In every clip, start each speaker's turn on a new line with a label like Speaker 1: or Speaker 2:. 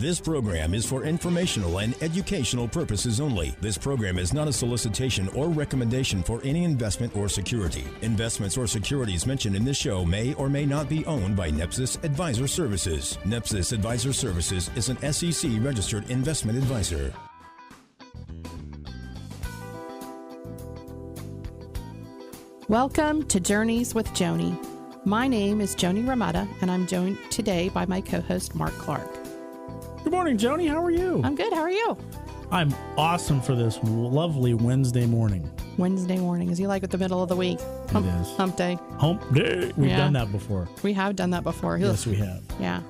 Speaker 1: This program is for informational and educational purposes only. This program is not a solicitation or recommendation for any investment or security. Investments or securities mentioned in this show may or may not be owned by NEPSIS Advisor Services. NEPSIS Advisor Services is an SEC-registered investment advisor.
Speaker 2: Welcome to Journeys with Joni. My name is Joni Rametta, and I'm joined today by my co-host, Mark Clark.
Speaker 3: Good morning, Joni. How are you?
Speaker 2: I'm good. How are you?
Speaker 3: I'm awesome for this lovely Wednesday morning.
Speaker 2: Wednesday morning. Is you like at the middle of the week?
Speaker 3: It is.
Speaker 2: Hump day.
Speaker 3: Hump day. We've done that before.
Speaker 2: We have done that before.
Speaker 3: Yes, we have.
Speaker 2: Yeah.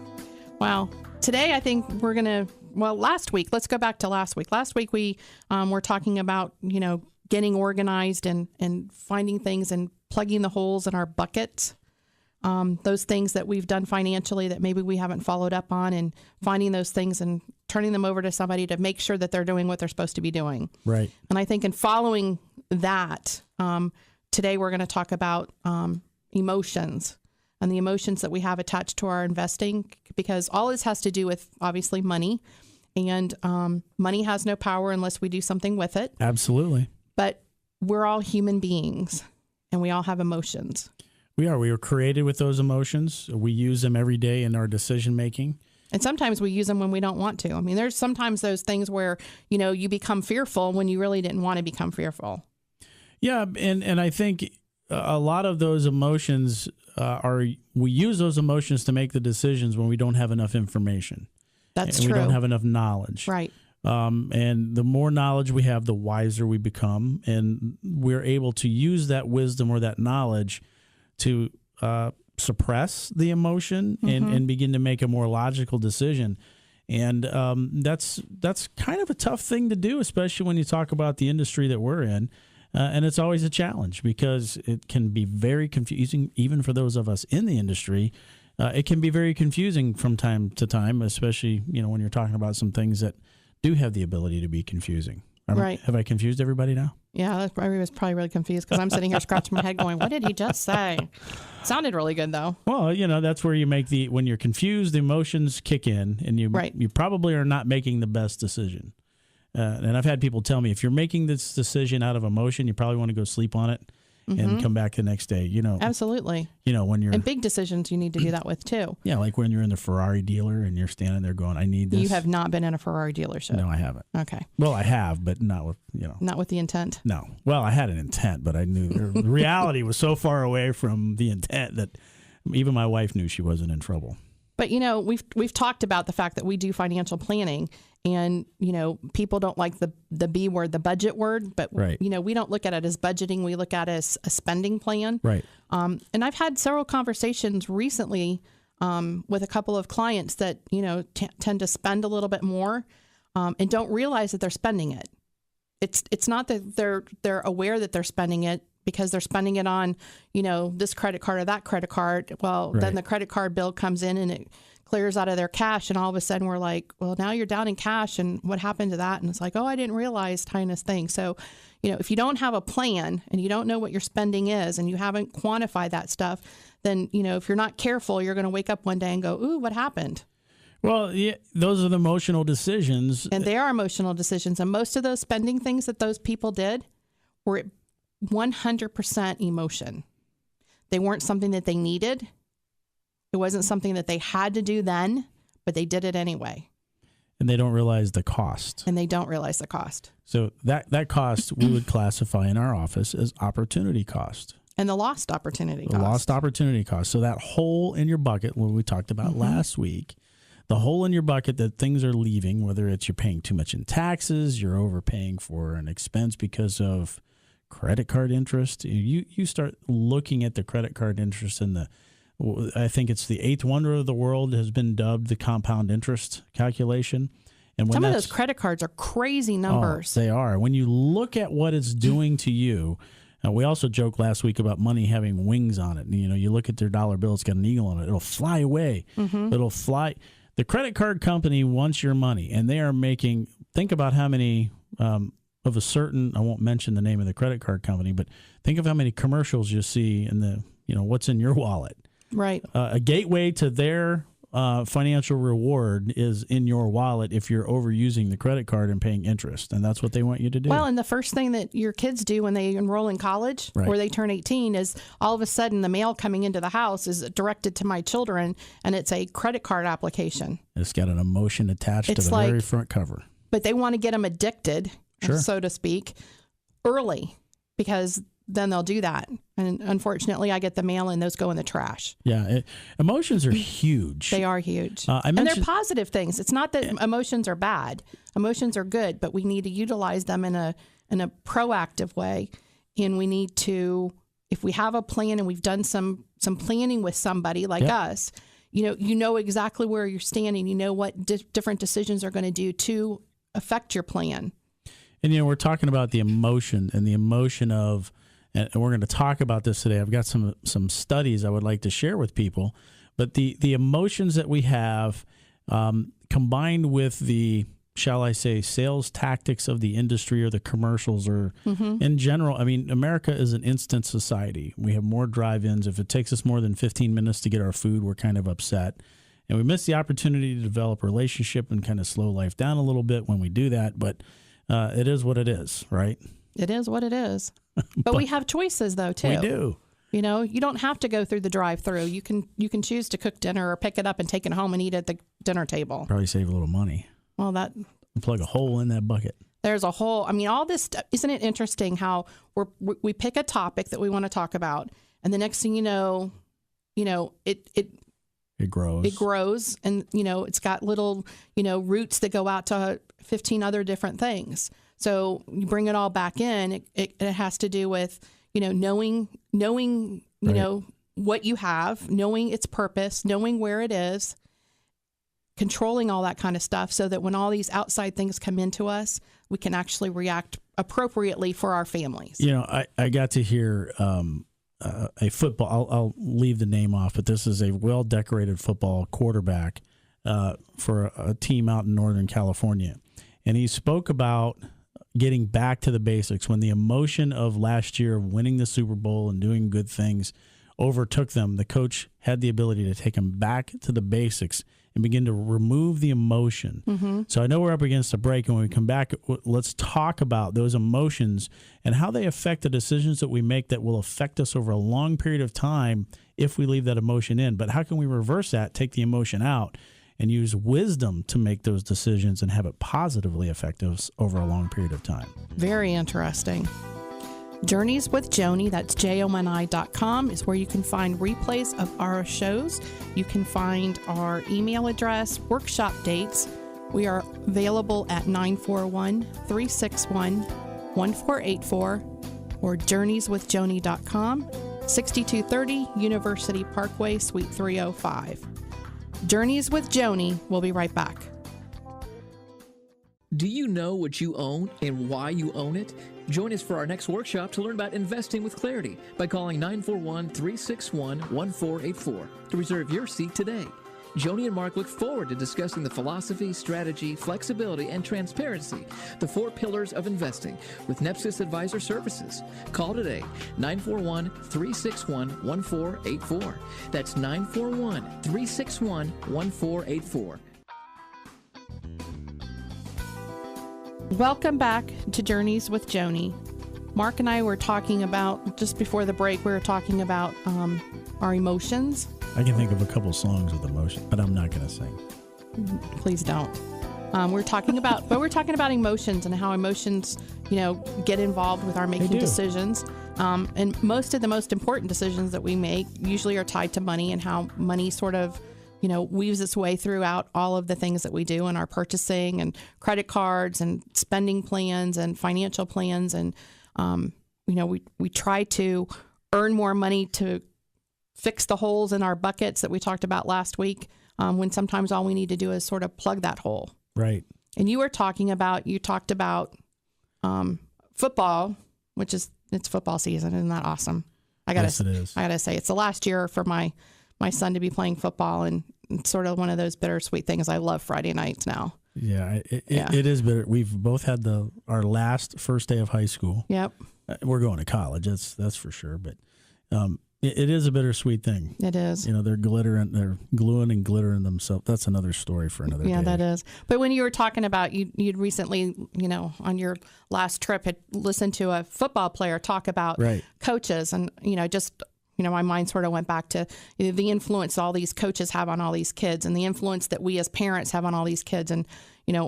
Speaker 2: Well, today I think we're going to, last week, let's go back to last week. Last week we were talking about, getting organized and finding things and plugging the holes in our buckets. Those things that we've done financially that maybe we haven't followed up on, and finding those things and turning them over to somebody to make sure that they're doing what they're supposed to be doing.
Speaker 3: Right.
Speaker 2: And I think in following that, today we're going to talk about emotions and the emotions that we have attached to our investing, because all this has to do with obviously money, and money has no power unless we do something with it.
Speaker 3: Absolutely.
Speaker 2: But we're all human beings and we all have emotions.
Speaker 3: We are. We were created with those emotions. We use them every day in our decision making.
Speaker 2: And sometimes we use them when we don't want to. I mean, there's sometimes those things where, you become fearful when you really didn't want to become fearful.
Speaker 3: Yeah. And I think a lot of those emotions we use those emotions to make the decisions when we don't have enough information.
Speaker 2: That's
Speaker 3: and
Speaker 2: true.
Speaker 3: We don't have enough knowledge.
Speaker 2: Right.
Speaker 3: And the more knowledge we have, the wiser we become. And we're able to use that wisdom or that knowledge to suppress the emotion and begin to make a more logical decision. And that's kind of a tough thing to do, especially when you talk about the industry that we're in. And it's always a challenge because it can be very confusing, even for those of us in the industry. It can be very confusing from time to time, especially when you're talking about some things that do have the ability to be confusing.
Speaker 2: Right.
Speaker 3: Have I confused everybody now?
Speaker 2: Yeah, I was probably really confused because I'm sitting here scratching my head going, what did he just say? Sounded really good, though.
Speaker 3: Well, that's where you make when you're confused, the emotions kick in, and you probably are not making the best decision. And I've had people tell me, if you're making this decision out of emotion, you probably want to go sleep on it and come back the next day.
Speaker 2: Absolutely.
Speaker 3: When you're...
Speaker 2: And big decisions you need to do that with, too.
Speaker 3: Yeah, like when you're in the Ferrari dealer and you're standing there going, I need this.
Speaker 2: You have not been in a Ferrari dealership.
Speaker 3: No, I haven't.
Speaker 2: Okay.
Speaker 3: Well, I have, but not with,
Speaker 2: Not with the intent.
Speaker 3: No. Well, I had an intent, but I knew the reality was so far away from the intent that even my wife knew she wasn't in trouble.
Speaker 2: But, we've talked about the fact that we do financial planning, and, people don't like the B word, the budget word, but,
Speaker 3: right.
Speaker 2: We don't look at it as budgeting. We look at it as a spending plan.
Speaker 3: Right.
Speaker 2: And I've had several conversations recently with a couple of clients that, tend to spend a little bit more and don't realize that they're spending it. It's not that they're aware that they're spending it because they're spending it on, this credit card or that credit card. Well,
Speaker 3: right.
Speaker 2: Then the credit card bill comes in and it clears out of their cash. And all of a sudden we're like, well, now you're down in cash. And what happened to that? And it's like, oh, I didn't realize kind of thing. So, if you don't have a plan and you don't know what your spending is and you haven't quantified that stuff, then, if you're not careful, you're going to wake up one day and go, ooh, what happened?
Speaker 3: Well, yeah, those are the emotional decisions.
Speaker 2: And they are emotional decisions. And most of those spending things that those people did were 100% emotion. They weren't something that they needed. It wasn't something that they had to do then, but they did it anyway.
Speaker 3: And they don't realize the cost.
Speaker 2: And they don't realize the cost.
Speaker 3: So that cost we would classify in our office as opportunity cost.
Speaker 2: And the lost opportunity cost.
Speaker 3: The lost opportunity cost. So that hole in your bucket, what we talked about last week, the hole in your bucket that things are leaving, whether it's you're paying too much in taxes, you're overpaying for an expense because of credit card interest. You start looking at the credit card interest, and I think it's the eighth wonder of the world has been dubbed the compound interest calculation. And when
Speaker 2: some of those credit cards are crazy numbers.
Speaker 3: Oh, they are. When you look at what it's doing to you, we also joked last week about money having wings on it. You look at their dollar bill, it's got an eagle on it. It'll fly away. It'll fly. The credit card company wants your money, and they are making, think about how many of a certain, I won't mention the name of the credit card company, but think of how many commercials you see in the, what's in your wallet.
Speaker 2: Right.
Speaker 3: A gateway to their financial reward is in your wallet if you're overusing the credit card and paying interest, and that's what they want you to do.
Speaker 2: Well, and the first thing that your kids do when they enroll in college or they turn 18 is all of a sudden the mail coming into the house is directed to my children, and it's a credit card application.
Speaker 3: It's got an emotion attached to the very front cover.
Speaker 2: But they want to get them addicted, so to speak, early, because then they'll do that. And unfortunately, I get the mail and those go in the trash.
Speaker 3: Yeah. Emotions are huge.
Speaker 2: They are huge. And they're positive things. It's not that emotions are bad. Emotions are good, but we need to utilize them in a proactive way. And we need to, if we have a plan and we've done some planning with somebody like us, you know exactly where you're standing. You know what different decisions are going to do to affect your plan.
Speaker 3: And, we're talking about the emotion and the emotion of, and we're going to talk about this today. I've got some studies I would like to share with people, but the emotions that we have combined with the, shall I say, sales tactics of the industry or the commercials or in general, I mean, America is an instant society. We have more drive-ins. If it takes us more than 15 minutes to get our food, we're kind of upset. And we miss the opportunity to develop a relationship and kind of slow life down a little bit when we do that. But it is what it is, right?
Speaker 2: It is what it is. But we have choices, though, too.
Speaker 3: We do.
Speaker 2: You don't have to go through the drive-through. You can choose to cook dinner or pick it up and take it home and eat at the dinner table.
Speaker 3: Probably save a little money.
Speaker 2: Well,
Speaker 3: plug a hole in that bucket.
Speaker 2: There's a hole. I mean, all this stuff. Isn't it interesting how we pick a topic that we want to talk about, and the next thing you know, it grows. It grows, and it's got little roots that go out to 15 other different things. So you bring it all back in. It has to do with knowing what you have, knowing its purpose, knowing where it is, controlling all that kind of stuff, so that when all these outside things come into us, we can actually react appropriately for our families.
Speaker 3: I got to hear a football. I'll leave the name off, but this is a well-decorated football quarterback for a team out in Northern California, and he spoke about getting back to the basics when the emotion of last year of winning the Super Bowl and doing good things overtook them. The coach had the ability to take them back to the basics and begin to remove the emotion. So I know we're up against a break, and when we come back, let's talk about those emotions and how they affect the decisions that we make that will affect us over a long period of time if we leave that emotion in. But how can we reverse that, take the emotion out, and use wisdom to make those decisions and have it positively affect us over a long period of time?
Speaker 2: Very interesting. Journeys with Joni, that's JONI.com, is where you can find replays of our shows. You can find our email address, workshop dates. We are available at 941-361-1484 or journeyswithjoni.com, 6230 University Parkway, Suite 305. Journeys with Joni. We'll be right back.
Speaker 4: Do you know what you own and why you own it? Join us for our next workshop to learn about investing with clarity by calling 941-361-1484 to reserve your seat today. Joni and Mark look forward to discussing the philosophy, strategy, flexibility, and transparency, the 4 pillars of investing, with NEPSIS Advisor Services. Call today, 941-361-1484. That's 941-361-1484.
Speaker 2: Welcome back to Journeys with Joni. Mark and I were talking about, just before the break, we were talking about our emotions.
Speaker 3: I can think of a couple songs with emotion, but I'm not going to sing.
Speaker 2: Please don't. We're talking about emotions and how emotions, get involved with our making decisions. And most of the most important decisions that we make usually are tied to money, and how money sort of, weaves its way throughout all of the things that we do in our purchasing and credit cards and spending plans and financial plans. And, we try to earn more money to fix the holes in our buckets that we talked about last week, when sometimes all we need to do is sort of plug that hole.
Speaker 3: Right.
Speaker 2: And you talked about football, which is, it's football season. Isn't that awesome?
Speaker 3: Yes, it is.
Speaker 2: I gotta say, it's the last year for my son to be playing football, and it's sort of one of those bittersweet things. I love Friday nights now.
Speaker 3: Yeah, it is bitter. We've both had our first day of high school.
Speaker 2: Yep.
Speaker 3: We're going to college. That's for sure. But It is a bittersweet thing.
Speaker 2: It is.
Speaker 3: They're gluing and glittering themselves. That's another story for another day.
Speaker 2: Yeah, that is. But when you were talking about, you'd recently, on your last trip, had listened to a football player talk about coaches, and, my mind sort of went back to the influence all these coaches have on all these kids, and the influence that we as parents have on all these kids. And,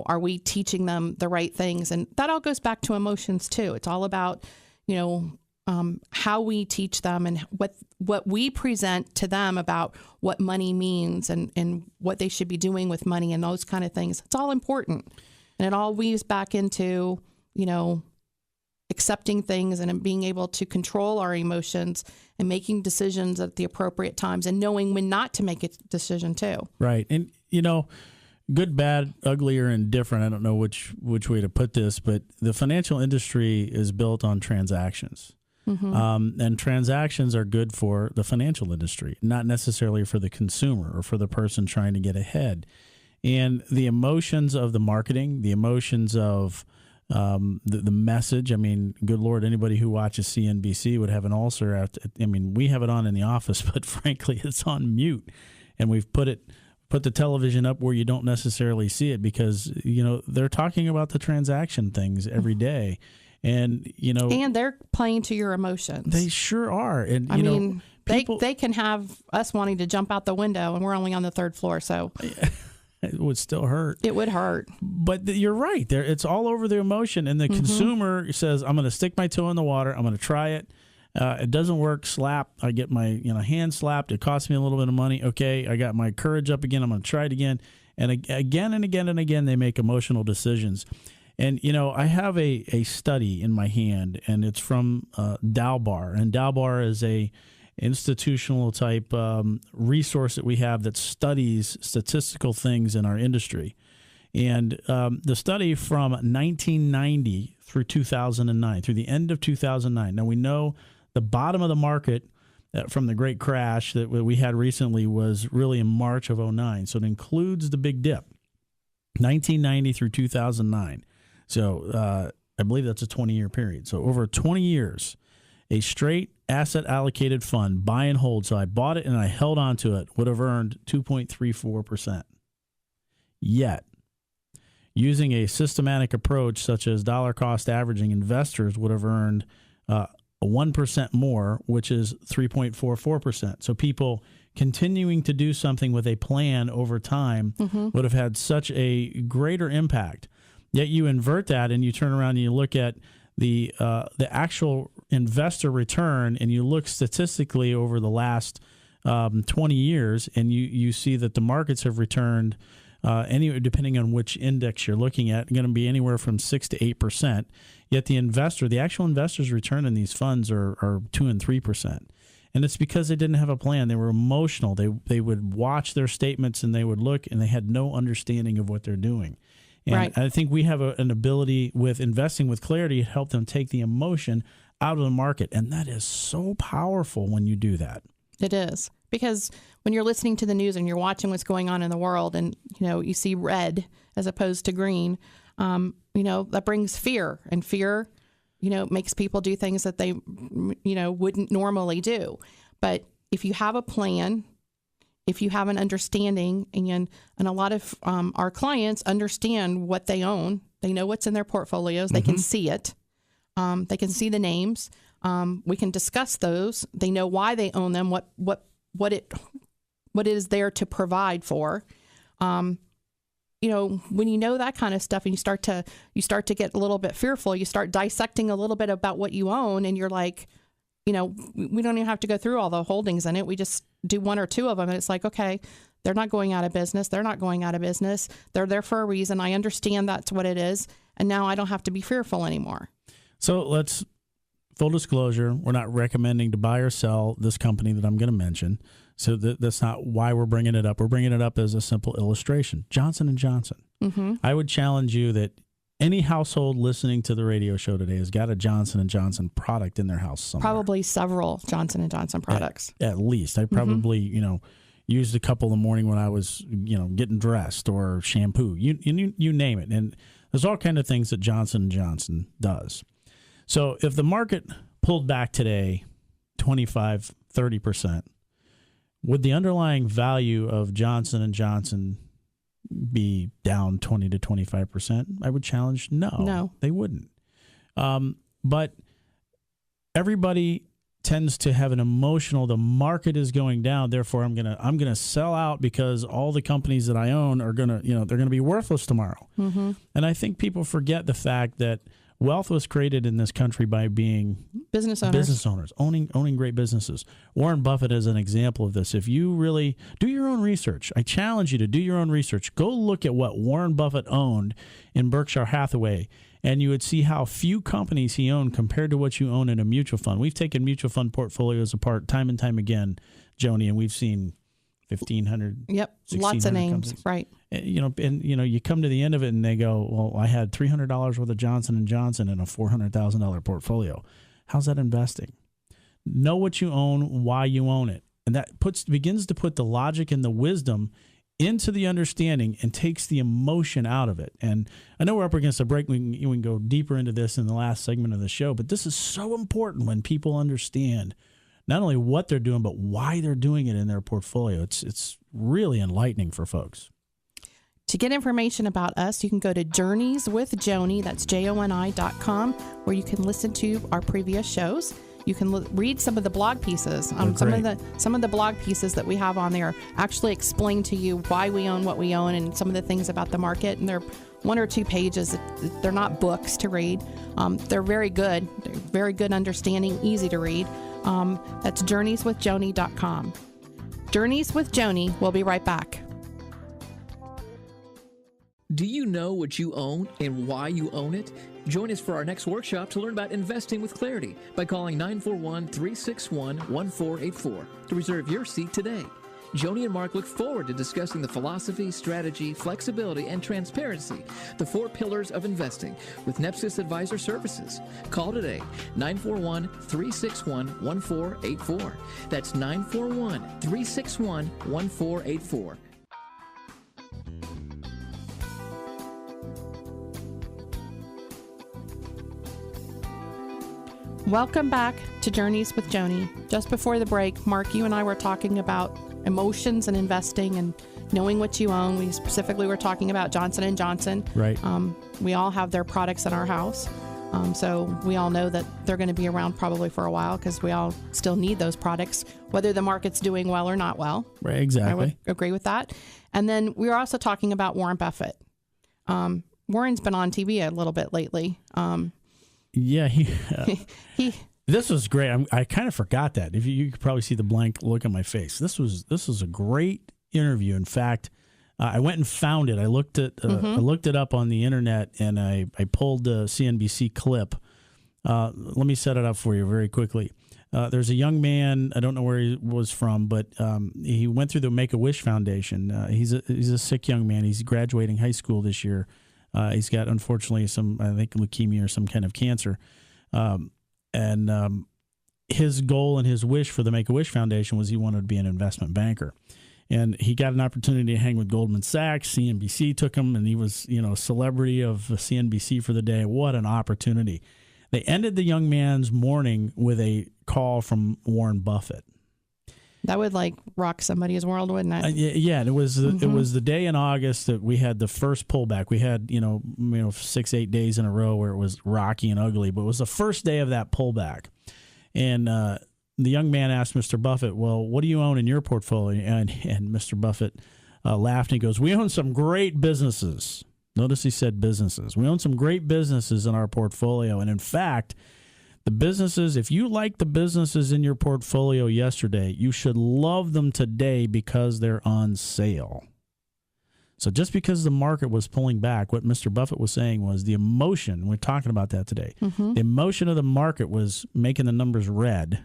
Speaker 2: are we teaching them the right things? And that all goes back to emotions too. It's all about, how we teach them and what we present to them about what money means and what they should be doing with money and those kind of things. It's all important. And it all weaves back into, accepting things and being able to control our emotions and making decisions at the appropriate times and knowing when not to make a decision too. Right.
Speaker 3: And, good, bad, ugly, or indifferent, I don't know which way to put this, but the financial industry is built on transactions. Mm-hmm. And transactions are good for the financial industry, not necessarily for the consumer or for the person trying to get ahead. And the emotions of the marketing, the emotions of the message. I mean, good Lord, anybody who watches CNBC would have an ulcer. We have it on in the office, but frankly, it's on mute. And we've put the television up where you don't necessarily see it because, they're talking about the transaction things every day. And,
Speaker 2: and they're playing to your emotions.
Speaker 3: They sure are. And,
Speaker 2: people, they can have us wanting to jump out the window and we're only on the third floor. So
Speaker 3: it would still hurt.
Speaker 2: It would hurt.
Speaker 3: But you're right. It's all over the emotion. And the consumer says, I'm going to stick my toe in the water. I'm going to try it. It doesn't work. Slap. I get my hand slapped. It costs me a little bit of money. Okay, I got my courage up again. I'm going to try it again. And again and again and again, they make emotional decisions. And, I have a study in my hand, and it's from Dalbar. And Dalbar is a institutional type resource that we have that studies statistical things in our industry. And the study from 1990 through 2009, through the end of 2009. Now, we know the bottom of the market from the great crash that we had recently was really in March of 2009. So it includes the big dip, 1990 through 2009. So I believe that's a 20-year period. So over 20 years, a straight asset allocated fund, buy and hold, so I bought it and I held on to it, would have earned 2.34%. Yet, using a systematic approach such as dollar cost averaging, investors would have earned 1% more, which is 3.44%. So people continuing to do something with a plan over time would have had such a greater impact. Yet you invert that and you turn around and you look at the actual investor return, and you look statistically over the last 20 years, and you see that the markets have returned depending on which index you're looking at, going to be anywhere from 6 to 8%. Yet the actual investor's return in these funds are 2 and 3%. And it's because they didn't have a plan. They were emotional. They would watch their statements and they would look, and they had no understanding of what they're doing. And I think we have an ability with investing with clarity to help them take the emotion out of the market. And that is so powerful when you do that.
Speaker 2: It is. Because when you're listening to the news and you're watching what's going on in the world and, you see red as opposed to green, that brings fear. And fear, makes people do things that they, wouldn't normally do. But if you have a plan, if you have an understanding, and a lot of our clients understand what they own, they know what's in their portfolios, they can see it, they can see the names, we can discuss those, they know why they own them, what it is there to provide for. When you know that kind of stuff and you start to get a little bit fearful, you start dissecting a little bit about what you own, and you're like, we don't even have to go through all the holdings in it. We just do one or two of them. And it's like, okay, they're not going out of business. They're not going out of business. They're there for a reason. I understand that's what it is. And now I don't have to be fearful anymore.
Speaker 3: So full disclosure, we're not recommending to buy or sell this company that I'm going to mention. So that's not why we're bringing it up. We're bringing it up as a simple illustration. Johnson & Johnson. Mm-hmm. I would challenge you that any household listening to the radio show today has got a Johnson & Johnson product in their house somewhere.
Speaker 2: Probably several Johnson & Johnson products.
Speaker 3: At least. I probably, used a couple in the morning when I was, getting dressed, or shampoo. You name it. And there's all kinds of things that Johnson & Johnson does. So if the market pulled back today 25, 30%. Would the underlying value of Johnson & Johnson be down 20 to 25%? I would challenge no, they wouldn't. But everybody tends to have an emotional, the market is going down, therefore I'm gonna sell out because all the companies that I own are gonna, they're gonna be worthless tomorrow. Mm-hmm. And I think people forget the fact that wealth was created in this country by being business owners, owning great businesses. Warren Buffett is an example of this. If you really do your own research, I challenge you to do your own research. Go look at what Warren Buffett owned in Berkshire Hathaway, and you would see how few companies he owned compared to what you own in a mutual fund. We've taken mutual fund portfolio's apart time and time again, Joni, and we've seen 1,500.
Speaker 2: Yep, lots of names,
Speaker 3: companies.
Speaker 2: Right?
Speaker 3: You come to the end of it and they go, well, I had $300 worth of Johnson & Johnson in a $400,000 portfolio. How's that investing? Know what you own, why you own it. And that begins to put the logic and the wisdom into the understanding and takes the emotion out of it. And I know we're up against a break. We can go deeper into this in the last segment of the show, but this is so important when people understand not only what they're doing, but why they're doing it in their portfolio. It's really enlightening for folks.
Speaker 2: To get information about us, you can go to Journeys with Joni, that's JONI.com, where you can listen to our previous shows. You can read some of the blog pieces. Some of the blog pieces that we have on there actually explain to you why we own what we own and some of the things about the market. And they're 1 or 2 pages. They're not books to read. They're very good. They're very good understanding, easy to read. That's journeyswithjoni.com. Journeys with Joni. We'll be right back.
Speaker 4: Do you know what you own and why you own it? Join us for our next workshop to learn about investing with clarity by calling 941-361-1484 to reserve your seat today. Joni and Mark look forward to discussing the philosophy, strategy, flexibility, and transparency, the 4 pillars of investing, with NEPSIS Advisor Services. Call today, 941-361-1484. That's 941-361-1484.
Speaker 2: Welcome back to Journeys with Joni. Just before the break, Mark, you and I were talking about emotions and investing and knowing what you own. We specifically were talking about Johnson & Johnson.
Speaker 3: Right.
Speaker 2: We all have their products in our house. So we all know that they're going to be around probably for a while because we all still need those products, whether the market's doing well or not well.
Speaker 3: Right, exactly.
Speaker 2: I would agree with that. And then we were also talking about Warren Buffett. Warren's been on TV a little bit lately.
Speaker 3: Yeah, this was great. I kind of forgot that. If you could probably see the blank look on my face. This was a great interview. In fact, I went and found it. I looked it up on the internet, and I pulled the CNBC clip. Let me set it up for you very quickly. There's a young man. I don't know where he was from, but he went through the Make-A-Wish Foundation. He's a sick young man. He's graduating high school this year. He's got, unfortunately, some, I think, leukemia or some kind of cancer. And his goal and his wish for the Make-A-Wish Foundation was he wanted to be an investment banker. And he got an opportunity to hang with Goldman Sachs. CNBC took him, and he was, a celebrity of CNBC for the day. What an opportunity. They ended the young man's morning with a call from Warren Buffett.
Speaker 2: That would rock somebody's world, wouldn't it?
Speaker 3: Yeah, and it was the day in August that we had the first pullback. We had 6-8 days in a row where it was rocky and ugly, but it was the first day of that pullback. And the young man asked Mr. Buffett, "Well, what do you own in your portfolio?" And Mr. Buffett laughed and he goes, "We own some great businesses." Notice he said businesses. We own some great businesses in our portfolio, and in fact, the businesses, if you like the businesses in your portfolio yesterday, you should love them today because they're on sale. So just because the market was pulling back, what Mr. Buffett was saying was the emotion, we're talking about that today, the emotion of the market was making the numbers red.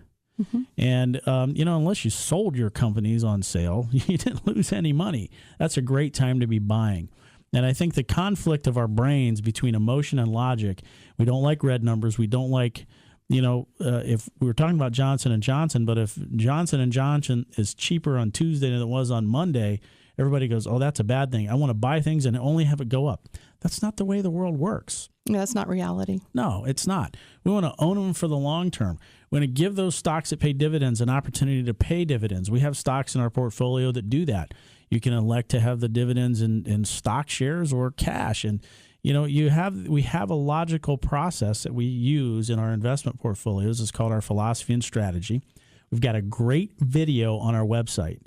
Speaker 3: And, unless you sold your companies on sale, you didn't lose any money. That's a great time to be buying. And I think the conflict of our brains between emotion and logic, we don't like red numbers, we don't like... if we were talking about Johnson & Johnson, but if Johnson & Johnson is cheaper on Tuesday than it was on Monday, everybody goes, oh, that's a bad thing. I want to buy things and only have it go up. That's not the way the world works.
Speaker 2: Yeah, that's not reality.
Speaker 3: No, it's not. We want to own them for the long term. We want to give those stocks that pay dividends an opportunity to pay dividends. We have stocks in our portfolio that do that. You can elect to have the dividends in stock shares or cash. And, you know, we have a logical process that we use in our investment portfolios. It's called our philosophy and strategy. We've got a great video on our website.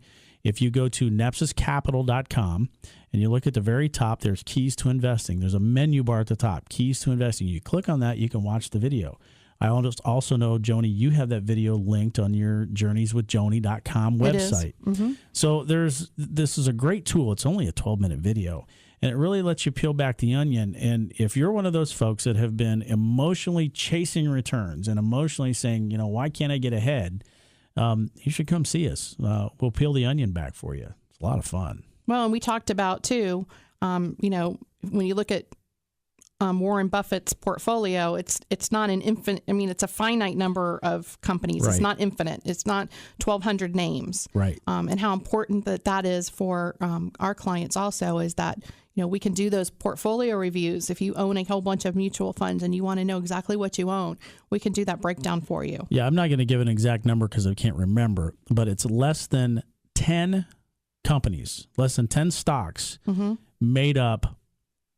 Speaker 3: If you go to NEPSIScapital.com and you look at the very top, there's Keys to Investing. There's a menu bar at the top, Keys to Investing. You click on that, you can watch the video. I also know, Joni, you have that video linked on your journeyswithjoni.com website.
Speaker 2: Mm-hmm.
Speaker 3: So this is a great tool. It's only a 12-minute video, and it really lets you peel back the onion. And if you're one of those folks that have been emotionally chasing returns and emotionally saying, you know, why can't I get ahead? You should come see us. We'll peel the onion back for you. It's a lot of fun.
Speaker 2: Well, and we talked about, too, you know, when you look at Warren Buffett's portfolio, it's not an infinite. I mean, it's a finite number of companies.
Speaker 3: Right.
Speaker 2: It's not infinite. It's not 1,200 names.
Speaker 3: Right.
Speaker 2: And how important that is for our clients also is that, you know, we can do those portfolio reviews. If you own a whole bunch of mutual funds and you want to know exactly what you own, we can do that breakdown for you.
Speaker 3: Yeah, I'm not going to give an exact number because I can't remember, but it's less than 10 companies, less than 10 stocks made up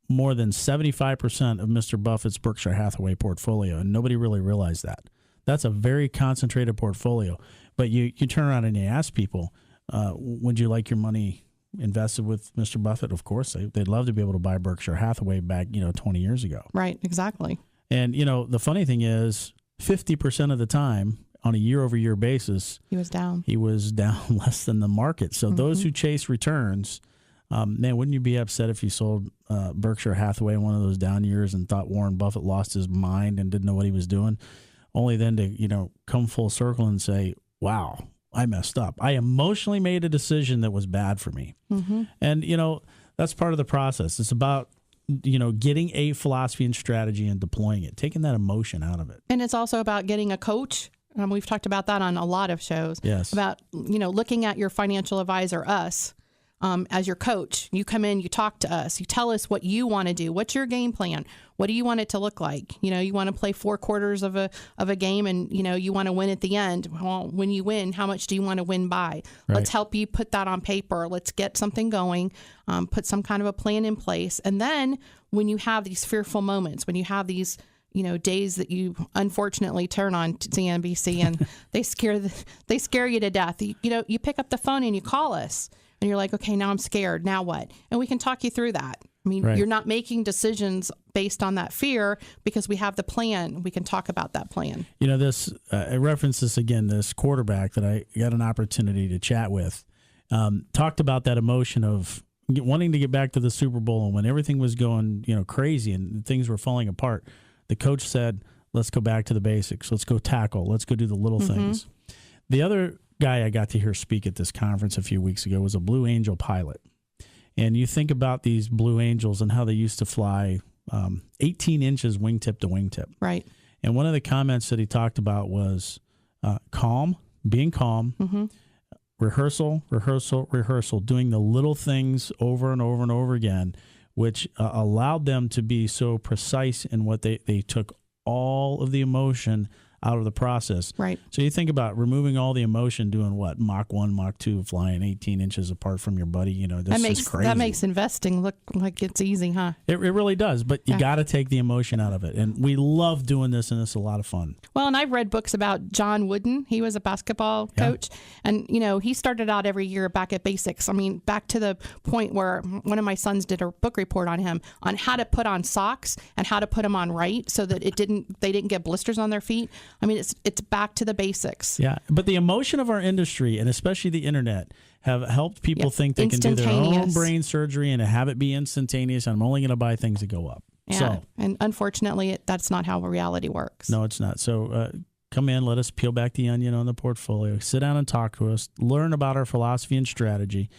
Speaker 3: more than 75% of Mr. Buffett's Berkshire Hathaway portfolio, and nobody really realized that. That's a very concentrated portfolio. But you turn around and you ask people, would you like your money invested with Mr. Buffett? Of course, they'd love to be able to buy Berkshire Hathaway back, 20 years ago.
Speaker 2: Right, exactly.
Speaker 3: And, the funny thing is 50% of the time on a year-over-year basis,
Speaker 2: he was down
Speaker 3: less than the market. So those who chase returns, man, wouldn't you be upset if you sold Berkshire Hathaway in one of those down years and thought Warren Buffett lost his mind and didn't know what he was doing, only then to, come full circle and say, wow, I messed up. I emotionally made a decision that was bad for me. And, that's part of the process. It's about, getting a philosophy and strategy and deploying it, taking that emotion out of it.
Speaker 2: And it's also about getting a coach. We've talked about that on a lot of shows.
Speaker 3: Yes.
Speaker 2: About, looking at your financial advisor, us, as your coach. You come in, you talk to us, you tell us what you want to do. What's your game plan? What do you want it to look like? You want to play 4 quarters of a game and, you want to win at the end. Well, when you win, how much do you want to win by?
Speaker 3: Right.
Speaker 2: Let's help you put that on paper. Let's get something going, put some kind of a plan in place. And then when you have these fearful moments, when you have these days that you unfortunately turn on CNBC and they scare you to death. You pick up the phone and you call us and you're like, okay, now I'm scared. Now what? And we can talk you through that. I mean,
Speaker 3: Right.
Speaker 2: You're not making decisions based on that fear because we have the plan. We can talk about that plan.
Speaker 3: I referenced this again, this quarterback that I got an opportunity to chat with, talked about that emotion of wanting to get back to the Super Bowl. And when everything was going, crazy and things were falling apart, the coach said, let's go back to the basics. Let's go tackle. Let's go do the little things. The other guy I got to hear speak at this conference a few weeks ago was a Blue Angel pilot. And you think about these Blue Angels and how they used to fly 18 inches wingtip to wingtip.
Speaker 2: Right.
Speaker 3: And one of the comments that he talked about was being calm, rehearsal, doing the little things over and over and over again, which allowed them to be so precise in what they took all of the emotion out of the process.
Speaker 2: Right.
Speaker 3: So you think about removing all the emotion, doing what? Mach 1, Mach 2, flying 18 inches apart from your buddy. This is crazy.
Speaker 2: That makes investing look like it's easy, huh?
Speaker 3: It really does, but you got to take the emotion out of it. And we love doing this, and it's a lot of fun.
Speaker 2: Well, and I've read books about John Wooden. He was a basketball coach. And, he started out every year back at basics. I mean, back to the point where one of my sons did a book report on him on how to put on socks and how to put them on right so that they didn't get blisters on their feet. I mean, it's back to the basics.
Speaker 3: Yeah, but the emotion of our industry, and especially the internet, have helped people think they can do their own brain surgery and have it be instantaneous. I'm only going to buy things that go up.
Speaker 2: Yeah, and unfortunately, that's not how reality works.
Speaker 3: No, it's not. So come in, let us peel back the onion on the portfolio. Sit down and talk to us. Learn about our philosophy and strategy.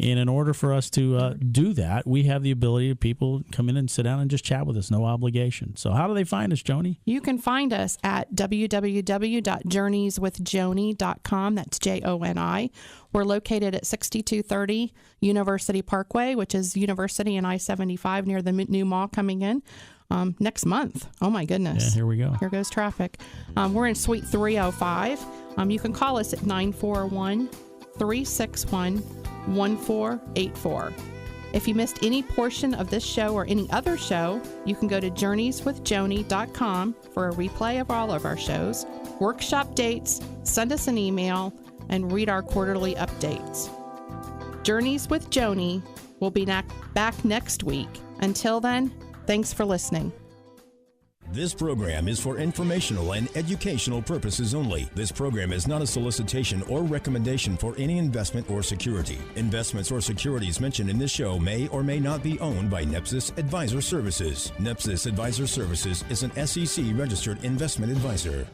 Speaker 3: And in order for us to do that, we have the ability to people come in and sit down and just chat with us, no obligation. So how do they find us, Joni?
Speaker 2: You can find us at www.journeyswithjoni.com. That's Joni. We're located at 6230 University Parkway, which is University and I-75 near the new mall coming in next month. Oh, my goodness.
Speaker 3: Yeah, here we go.
Speaker 2: Here goes traffic. We're in Suite 305. You can call us at 941-361-1484. If you missed any portion of this show or any other show, you can go to journeyswithjoni.com for a replay of all of our shows, workshop dates, send us an email, and read our quarterly updates. Journeys with Joni will be back next week. Until then, thanks for listening.
Speaker 1: This program is for informational and educational purposes only. This program is not a solicitation or recommendation for any investment or security. Investments or securities mentioned in this show may or may not be owned by NEPSIS Advisor Services. NEPSIS Advisor Services is an SEC-registered investment advisor.